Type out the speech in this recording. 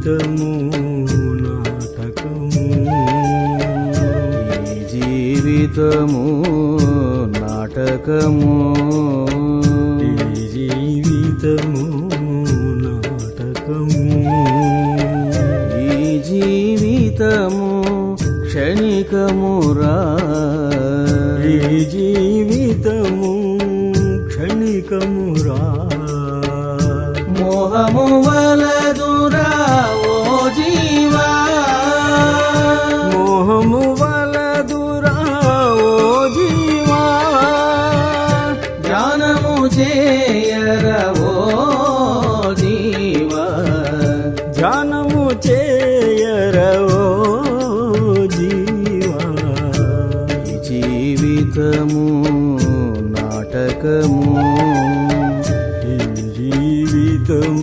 జీవితము నాటకము, ఈ జీవితము నాటకము, ఈ జీవితము నాటకము, ఈ జీవితము క్షణికమురా, ఈ జీవితము క్షణికమురా. మోహము వలదురా ఓ జీవా, మోహము వలదురా ఓ జీవా, ధ్యానము చేయర ఓ జీవా, ధ్యానము చే